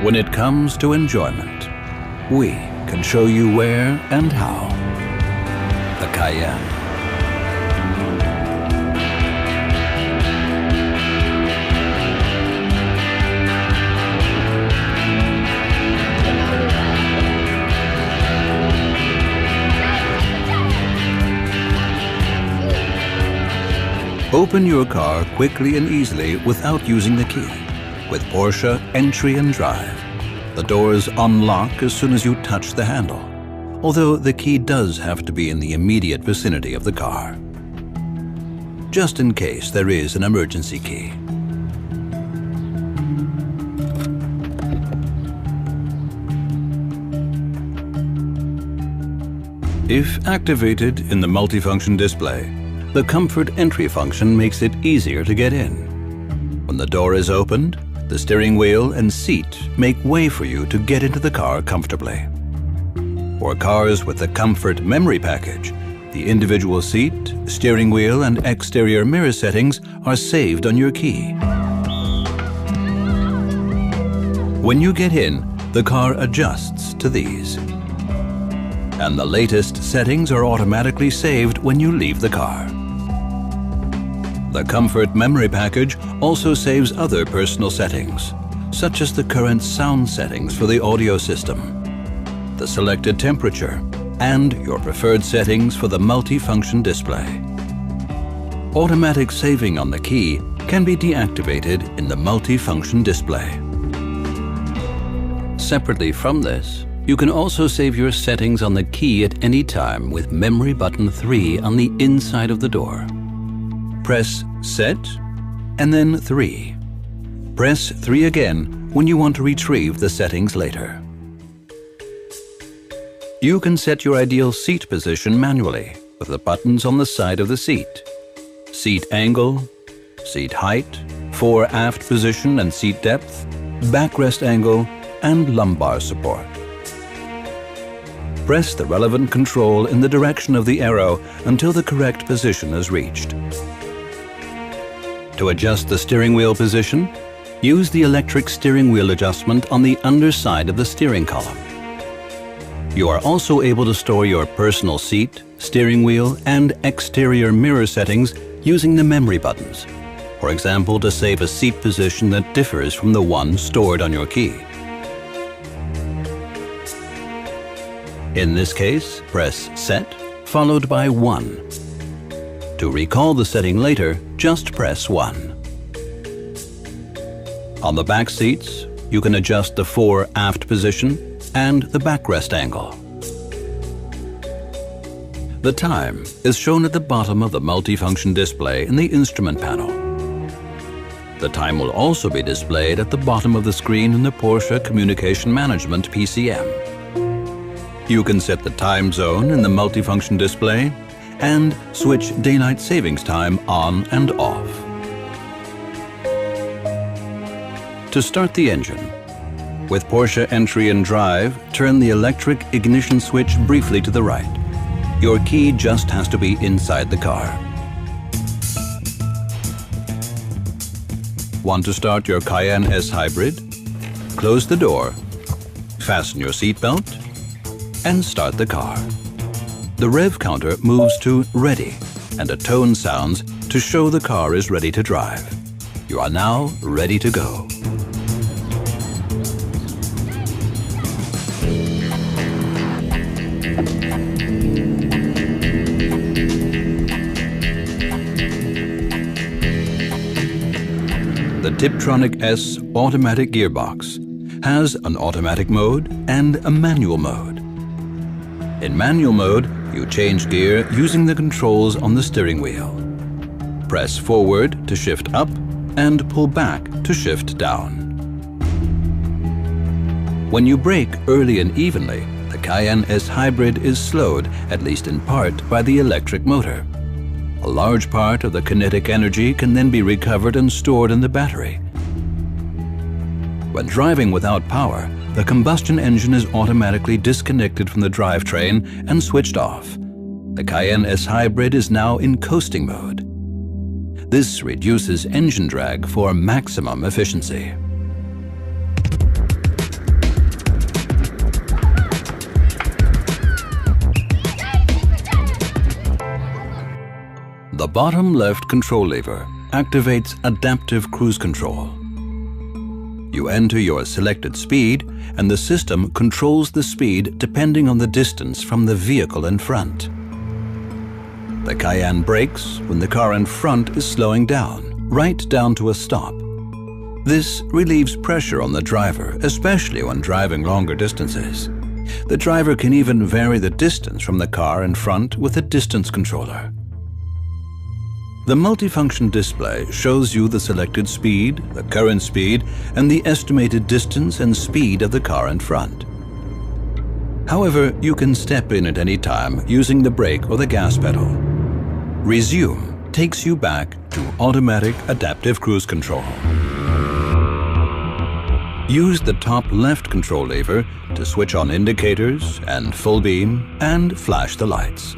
When it comes to enjoyment, we can show you where and how. The Cayenne. Open your car quickly and easily without using the key with Porsche Entry and Drive. The doors unlock as soon as you touch the handle, although the key does have to be in the immediate vicinity of the car, just in case there is an emergency key. If activated in the multifunction display, the comfort entry function makes it easier to get in. When the door is opened, the steering wheel and seat make way for you to get into the car comfortably. For cars with the comfort memory package, the individual seat, steering wheel, and exterior mirror settings are saved on your key. When you get in, the car adjusts to these, and the latest settings are automatically saved when you leave the car. The Comfort Memory Package also saves other personal settings, such as the current sound settings for the audio system, the selected temperature, and your preferred settings for the multifunction display. Automatic saving on the key can be deactivated in the multifunction display. Separately from this, you can also save your settings on the key at any time with memory button 3 on the inside of the door. Press Set and then 3. Press 3 again when you want to retrieve the settings later. You can set your ideal seat position manually with the buttons on the side of the seat. Seat angle, seat height, fore aft position and seat depth, backrest angle, and lumbar support. Press the relevant control in the direction of the arrow until the correct position is reached. To adjust the steering wheel position, use the electric steering wheel adjustment on the underside of the steering column. You are also able to store your personal seat, steering wheel, and exterior mirror settings using the memory buttons. For example, to save a seat position that differs from the one stored on your key. In this case, press Set followed by 1. To recall the setting later, just press 1. On the back seats, you can adjust the fore aft position and the backrest angle. The time is shown at the bottom of the multifunction display in the instrument panel. The time will also be displayed at the bottom of the screen in the Porsche Communication Management PCM. You can set the time zone in the multifunction display and switch daylight savings time on and off. To start the engine, with Porsche Entry and Drive, turn the electric ignition switch briefly to the right. Your key just has to be inside the car. Want to start your Cayenne S Hybrid? Close the door, fasten your seatbelt, and start the car. The rev counter moves to ready and a tone sounds to show the car is ready to drive. You are now ready to go. The Tiptronic S automatic gearbox has an automatic mode and a manual mode. In manual mode, you change gear using the controls on the steering wheel. Press forward to shift up and pull back to shift down. When you brake early and evenly, the Cayenne S Hybrid is slowed, at least in part, by the electric motor. A large part of the kinetic energy can then be recovered and stored in the battery. When driving without power, the combustion engine is automatically disconnected from the drivetrain and switched off. The Cayenne S Hybrid is now in coasting mode. This reduces engine drag for maximum efficiency. The bottom left control lever activates adaptive cruise control. You enter your selected speed, and the system controls the speed depending on the distance from the vehicle in front. The Cayenne brakes when the car in front is slowing down, right down to a stop. This relieves pressure on the driver, especially when driving longer distances. The driver can even vary the distance from the car in front with a distance controller. The multifunction display shows you the selected speed, the current speed, and the estimated distance and speed of the car in front. However, you can step in at any time using the brake or the gas pedal. Resume takes you back to automatic adaptive cruise control. Use the top left control lever to switch on indicators and full beam and flash the lights.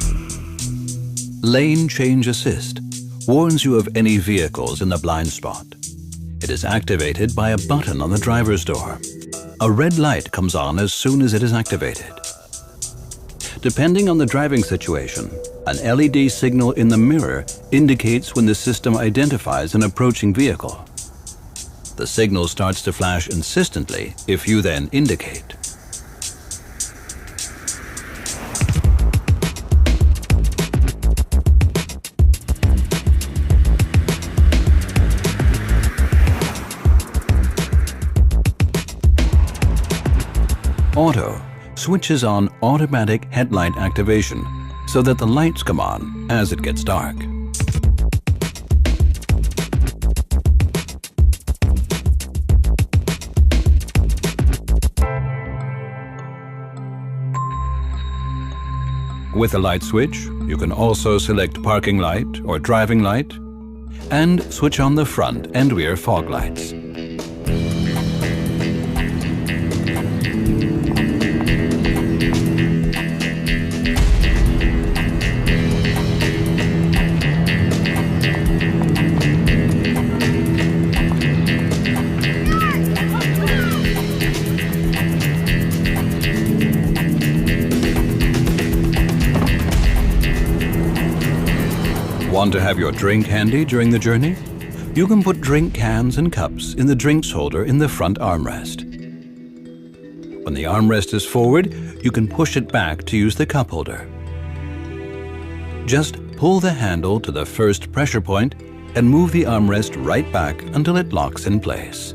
Lane Change Assist warns you of any vehicles in the blind spot. It is activated by a button on the driver's door. A red light comes on as soon as it is activated. Depending on the driving situation, an LED signal in the mirror indicates when the system identifies an approaching vehicle. The signal starts to flash insistently if you then indicate. Auto switches on automatic headlight activation so that the lights come on as it gets dark. With the light switch, you can also select parking light or driving light and switch on the front and rear fog lights. Want to have your drink handy during the journey? You can put drink cans and cups in the drinks holder in the front armrest. When the armrest is forward, you can push it back to use the cup holder. Just pull the handle to the first pressure point and move the armrest right back until it locks in place.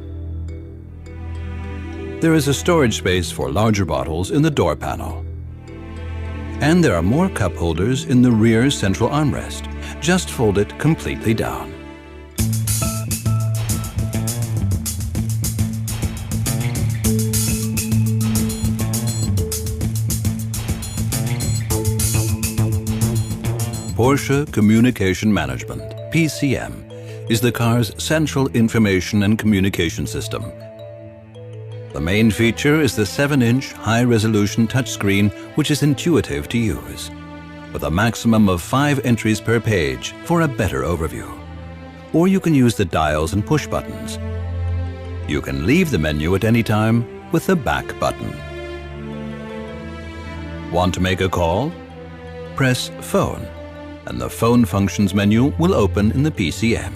There is a storage space for larger bottles in the door panel. And there are more cup holders in the rear central armrest. Just fold it completely down. Porsche Communication Management, PCM, is the car's central information and communication system. The main feature is the 7-inch high-resolution touchscreen, which is intuitive to use, with a maximum of 5 entries per page for a better overview. Or you can use the dials and push buttons. You can leave the menu at any time with the back button. Want to make a call? Press Phone, and the Phone Functions menu will open in the PCM.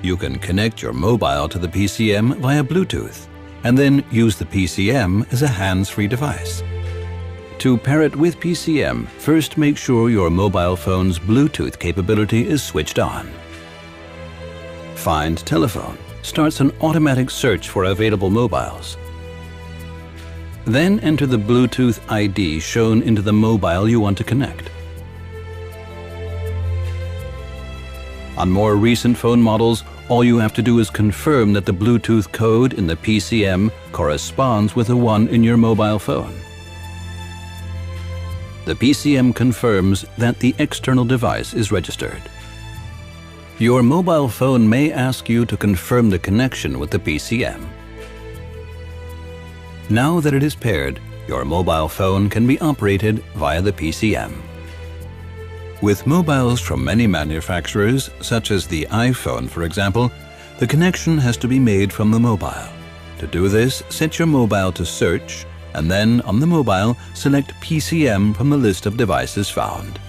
You can connect your mobile to the PCM via Bluetooth, and then use the PCM as a hands-free device. To pair it with PCM, first make sure your mobile phone's Bluetooth capability is switched on. Find Telephone starts an automatic search for available mobiles. Then enter the Bluetooth ID shown into the mobile you want to connect. On more recent phone models, all you have to do is confirm that the Bluetooth code in the PCM corresponds with the one in your mobile phone. The PCM confirms that the external device is registered. Your mobile phone may ask you to confirm the connection with the PCM. Now that it is paired, your mobile phone can be operated via the PCM. With mobiles from many manufacturers, such as the iPhone for example, the connection has to be made from the mobile. To do this, set your mobile to search, and then on the mobile, select PCM from the list of devices found.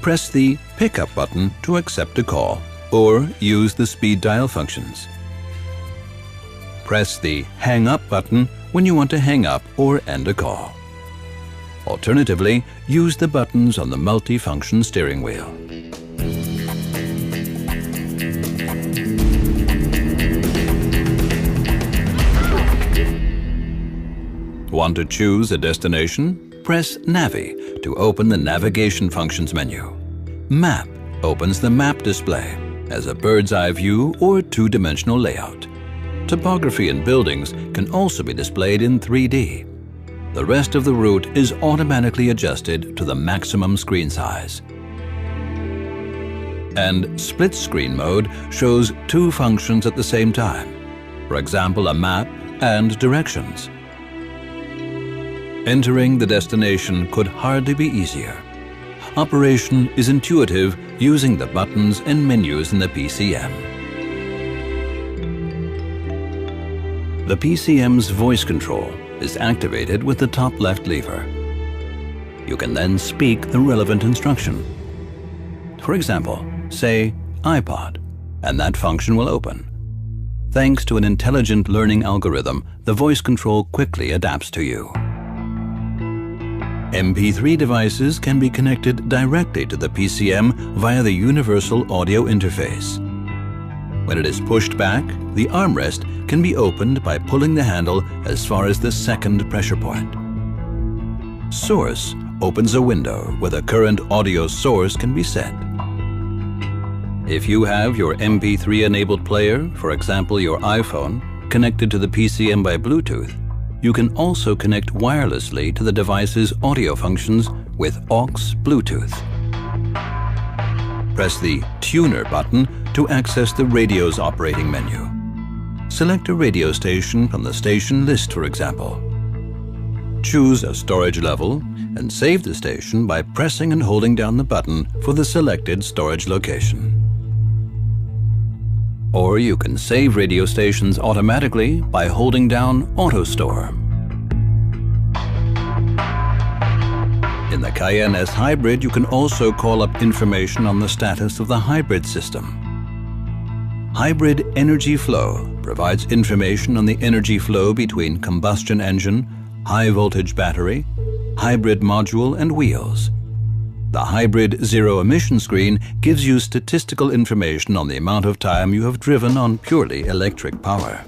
Press the Pick Up button to accept a call, or use the speed dial functions. Press the Hang Up button when you want to hang up or end a call. Alternatively, use the buttons on the multi-function steering wheel. Want to choose a destination? Press Navi to open the navigation functions menu. Map opens the map display as a bird's eye view or two-dimensional layout. Topography and buildings can also be displayed in 3D. The rest of the route is automatically adjusted to the maximum screen size. And split screen mode shows two functions at the same time. For example, a map and directions. Entering the destination could hardly be easier. Operation is intuitive using the buttons and menus in the PCM. The PCM's voice control is activated with the top left lever. You can then speak the relevant instruction. For example, say iPod, and that function will open. Thanks to an intelligent learning algorithm, the voice control quickly adapts to you. MP3 devices can be connected directly to the PCM via the Universal Audio Interface. When it is pushed back, the armrest can be opened by pulling the handle as far as the second pressure point. Source opens a window where the current audio source can be set. If you have your MP3-enabled player, for example your iPhone, connected to the PCM by Bluetooth, you can also connect wirelessly to the device's audio functions with aux Bluetooth. Press the Tuner button to access the radio's operating menu. Select a radio station from the station list, for example. Choose a storage level and save the station by pressing and holding down the button for the selected storage location. Or you can save radio stations automatically by holding down Auto Store. In the Cayenne S Hybrid, you can also call up information on the status of the hybrid system. Hybrid Energy Flow provides information on the energy flow between combustion engine, high voltage battery, hybrid module and wheels. The Hybrid Zero Emission screen gives you statistical information on the amount of time you have driven on purely electric power.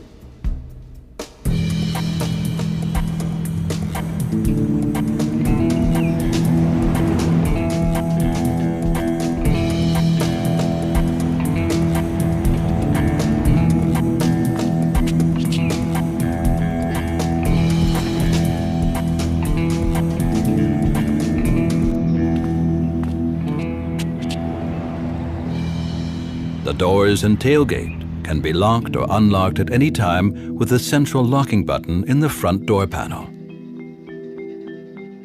The doors and tailgate can be locked or unlocked at any time with the central locking button in the front door panel.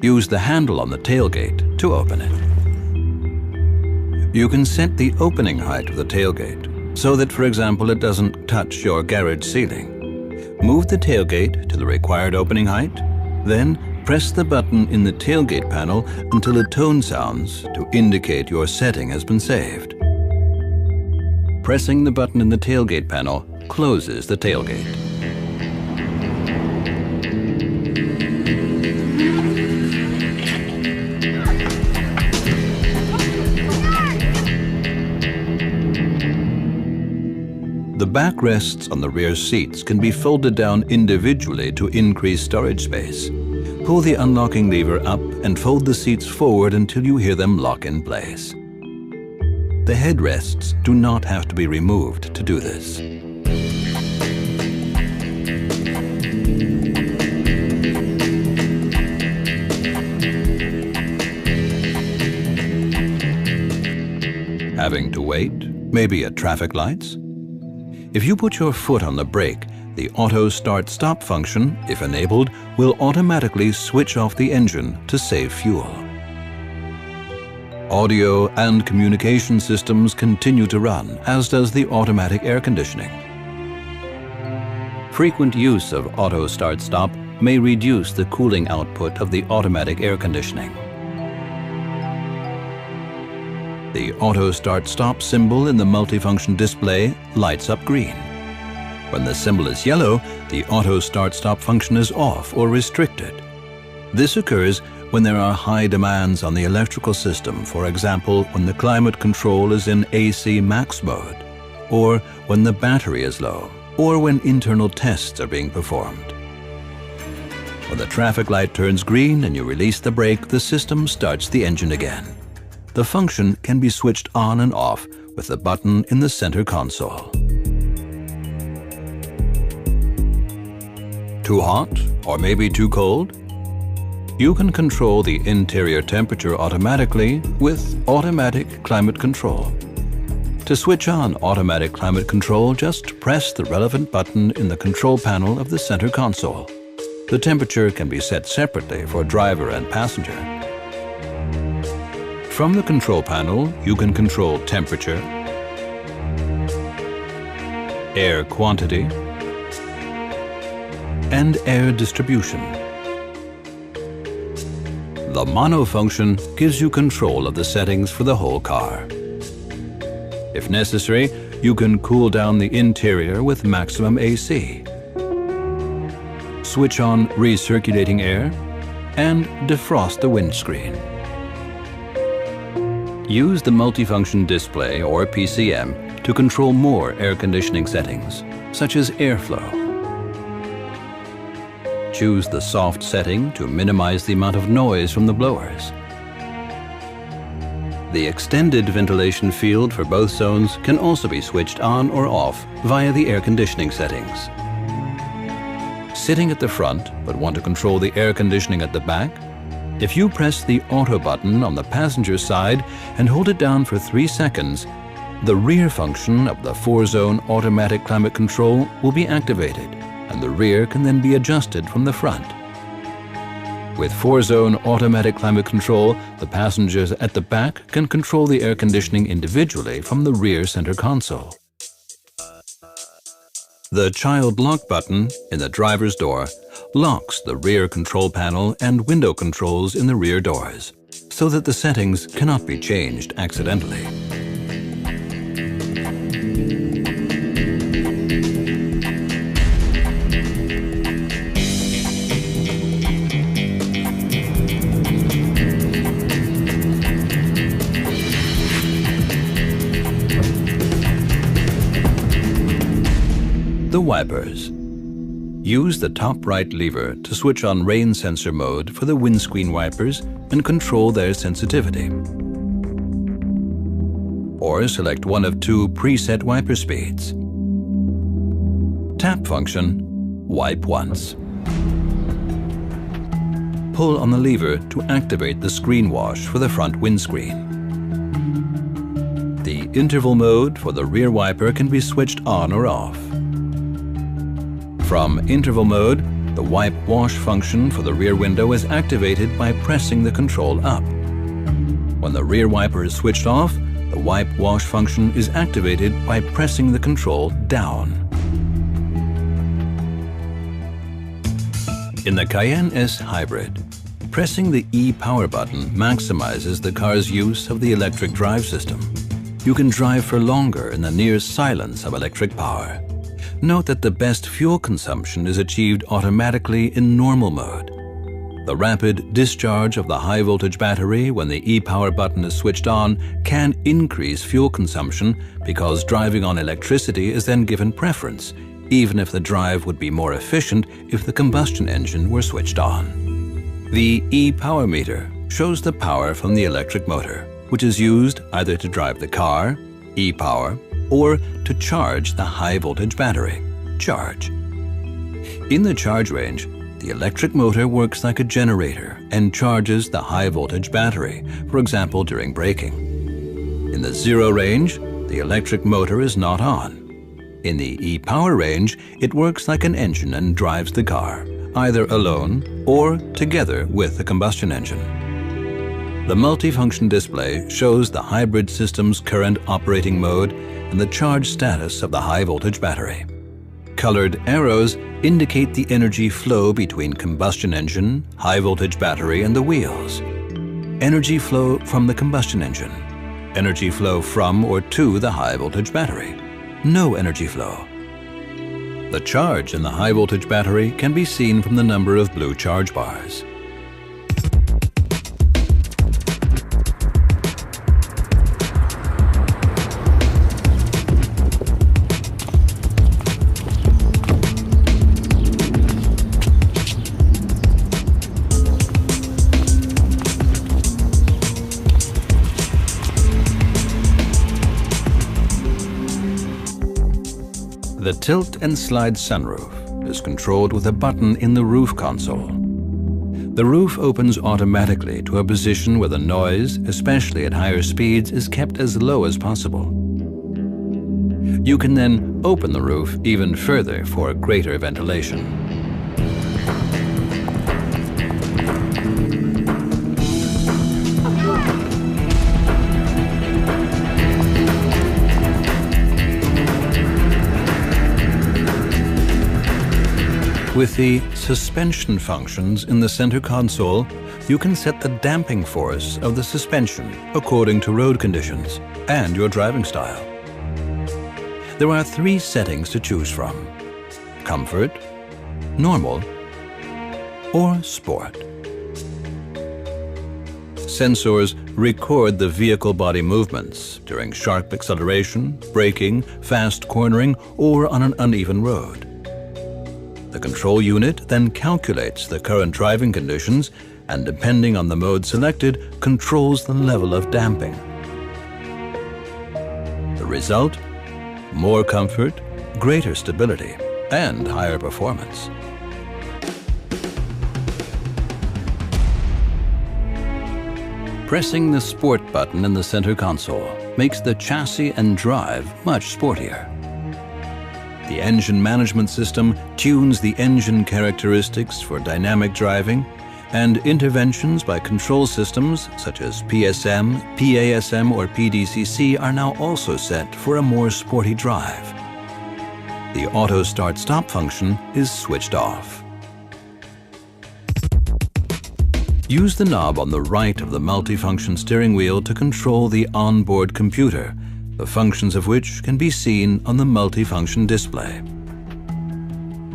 Use the handle on the tailgate to open it. You can set the opening height of the tailgate so that, for example, it doesn't touch your garage ceiling. Move the tailgate to the required opening height, then press the button in the tailgate panel until a tone sounds to indicate your setting has been saved. Pressing the button in the tailgate panel closes the tailgate. The backrests on the rear seats can be folded down individually to increase storage space. Pull the unlocking lever up and fold the seats forward until you hear them lock in place. The headrests do not have to be removed to do this. Having to wait, maybe at traffic lights? If you put your foot on the brake, the auto start-stop function, if enabled, will automatically switch off the engine to save fuel. Audio and communication systems continue to run, as does the automatic air conditioning. Frequent use of auto start-stop may reduce the cooling output of the automatic air conditioning. The auto start-stop symbol in the multifunction display lights up green. When the symbol is yellow, the auto start-stop function is off or restricted. This occurs when there are high demands on the electrical system, for example, when the climate control is in AC max mode, or when the battery is low, or when internal tests are being performed. When the traffic light turns green and you release the brake, the system starts the engine again. The function can be switched on and off with the button in the center console. Too hot or maybe too cold? You can control the interior temperature automatically with automatic climate control. To switch on automatic climate control, just press the relevant button in the control panel of the center console. The temperature can be set separately for driver and passenger. From the control panel, you can control temperature, air quantity, and air distribution. The mono function gives you control of the settings for the whole car. If necessary, you can cool down the interior with maximum AC, switch on recirculating air, and defrost the windscreen. Use the multifunction display or PCM to control more air conditioning settings, such as airflow. Choose the soft setting to minimize the amount of noise from the blowers. The extended ventilation field for both zones can also be switched on or off via the air conditioning settings. Sitting at the front but want to control the air conditioning at the back? If you press the auto button on the passenger side and hold it down for 3 seconds, the rear function of the 4-zone automatic climate control will be activated, and the rear can then be adjusted from the front. With 4-zone automatic climate control, the passengers at the back can control the air conditioning individually from the rear center console. The child lock button in the driver's door locks the rear control panel and window controls in the rear doors, so that the settings cannot be changed accidentally. The wipers. Use the top right lever to switch on rain sensor mode for the windscreen wipers and control their sensitivity. Or select one of 2 preset wiper speeds. Tap function, wipe once. Pull on the lever to activate the screen wash for the front windscreen. The interval mode for the rear wiper can be switched on or off. From interval mode, the wipe wash function for the rear window is activated by pressing the control up. When the rear wiper is switched off, the wipe wash function is activated by pressing the control down. In the Cayenne S Hybrid, pressing the E-Power button maximizes the car's use of the electric drive system. You can drive for longer in the near silence of electric power. Note that the best fuel consumption is achieved automatically in normal mode. The rapid discharge of the high-voltage battery when the E-Power button is switched on can increase fuel consumption because driving on electricity is then given preference, even if the drive would be more efficient if the combustion engine were switched on. The E-Power meter shows the power from the electric motor, which is used either to drive the car, E-Power, or to charge the high-voltage battery, charge. In the charge range, the electric motor works like a generator and charges the high-voltage battery, for example during braking. In the zero range, the electric motor is not on. In the e-Power range, it works like an engine and drives the car, either alone or together with the combustion engine. The multifunction display shows the hybrid system's current operating mode and the charge status of the high-voltage battery. Colored arrows indicate the energy flow between combustion engine, high-voltage battery, and the wheels. Energy flow from the combustion engine. Energy flow from or to the high-voltage battery. No energy flow. The charge in the high-voltage battery can be seen from the number of blue charge bars. The tilt and slide sunroof is controlled with a button in the roof console. The roof opens automatically to a position where the noise, especially at higher speeds, is kept as low as possible. You can then open the roof even further for greater ventilation. With the suspension functions in the center console, you can set the damping force of the suspension according to road conditions and your driving style. There are 3 settings to choose from: Comfort, Normal, or Sport. Sensors record the vehicle body movements during sharp acceleration, braking, fast cornering, or on an uneven road. The control unit then calculates the current driving conditions and, depending on the mode selected, controls the level of damping. The result? More comfort, greater stability, and higher performance. Pressing the Sport button in the center console makes the chassis and drive much sportier. The engine management system tunes the engine characteristics for dynamic driving, and interventions by control systems such as PSM, PASM, or PDCC are now also set for a more sporty drive. The auto start-stop function is switched off. Use the knob on the right of the multifunction steering wheel to control the onboard computer, the functions of which can be seen on the multifunction display.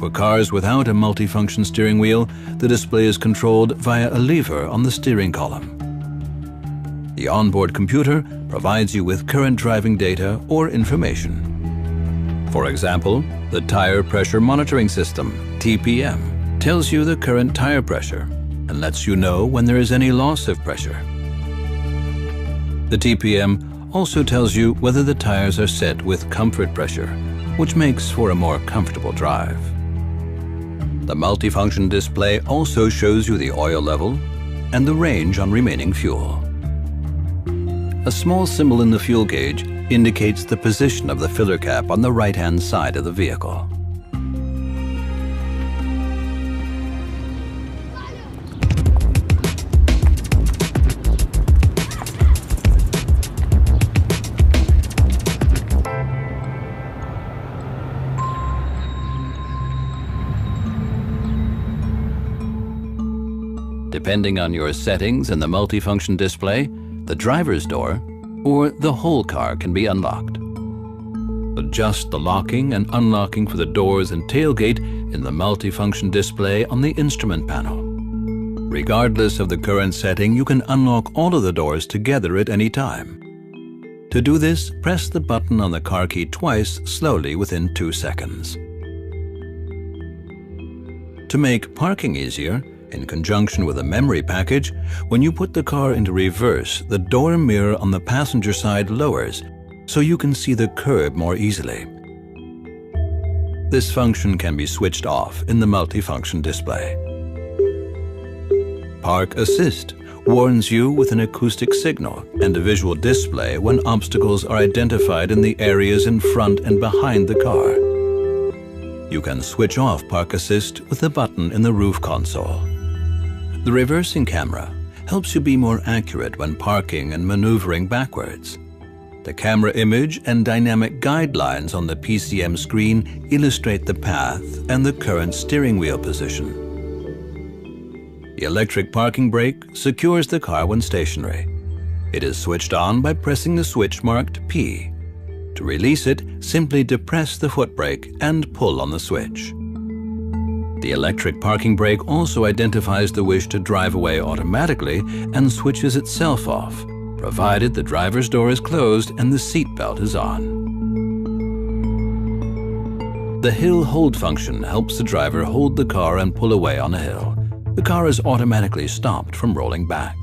For cars without a multifunction steering wheel, the display is controlled via a lever on the steering column. The onboard computer provides you with current driving data or information. For example, the Tire Pressure Monitoring System, TPM, tells you the current tire pressure and lets you know when there is any loss of pressure. The TPM also tells you whether the tires are set with comfort pressure, which makes for a more comfortable drive. The multifunction display also shows you the oil level and the range on remaining fuel. A small symbol in the fuel gauge indicates the position of the filler cap on the right-hand side of the vehicle. Depending on your settings in the multifunction display, the driver's door or the whole car can be unlocked. Adjust the locking and unlocking for the doors and tailgate in the multifunction display on the instrument panel. Regardless of the current setting, you can unlock all of the doors together at any time. To do this, press the button on the car key twice slowly within 2 seconds. To make parking easier, in conjunction with a memory package, when you put the car into reverse, the door mirror on the passenger side lowers so you can see the curb more easily. This function can be switched off in the multifunction display. Park Assist warns you with an acoustic signal and a visual display when obstacles are identified in the areas in front and behind the car. You can switch off Park Assist with the button in the roof console. The reversing camera helps you be more accurate when parking and maneuvering backwards. The camera image and dynamic guidelines on the PCM screen illustrate the path and the current steering wheel position. The electric parking brake secures the car when stationary. It is switched on by pressing the switch marked P. To release it, simply depress the foot brake and pull on the switch. The electric parking brake also identifies the wish to drive away automatically and switches itself off, provided the driver's door is closed and the seat belt is on. The hill hold function helps the driver hold the car and pull away on a hill. The car is automatically stopped from rolling back.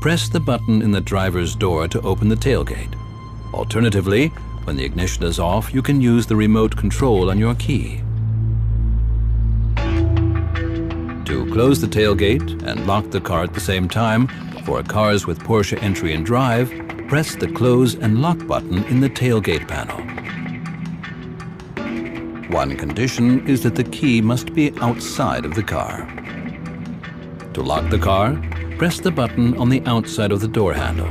Press the button in the driver's door to open the tailgate. Alternatively, when the ignition is off, you can use the remote control on your key. To close the tailgate and lock the car at the same time, for cars with Porsche Entry and Drive, press the close and lock button in the tailgate panel. One condition is that the key must be outside of the car. To lock the car, press the button on the outside of the door handle.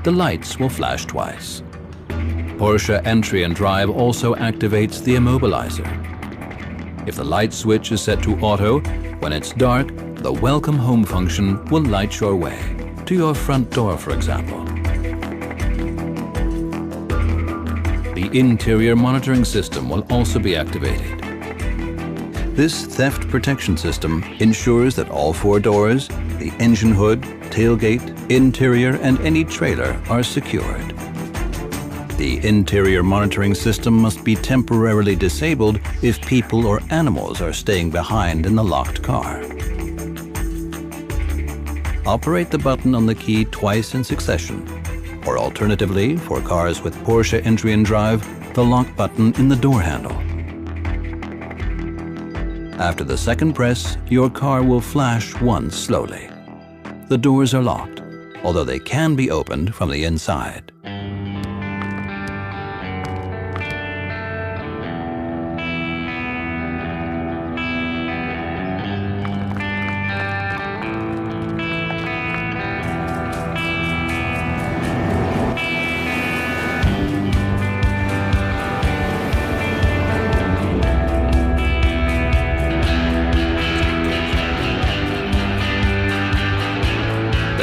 The lights will flash twice. Porsche Entry and Drive also activates the immobilizer. If the light switch is set to auto, when it's dark, the Welcome Home function will light your way, to your front door, for example. The interior monitoring system will also be activated. This theft protection system ensures that all four doors, the engine hood, tailgate, interior, and any trailer are secured. The interior monitoring system must be temporarily disabled if people or animals are staying behind in the locked car. Operate the button on the key twice in succession, or alternatively, for cars with Porsche Entry and Drive, the lock button in the door handle. After the second press, your car will flash once slowly. The doors are locked, although they can be opened from the inside.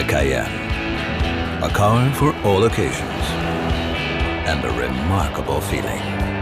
Cayenne, a car for all occasions, and a remarkable feeling.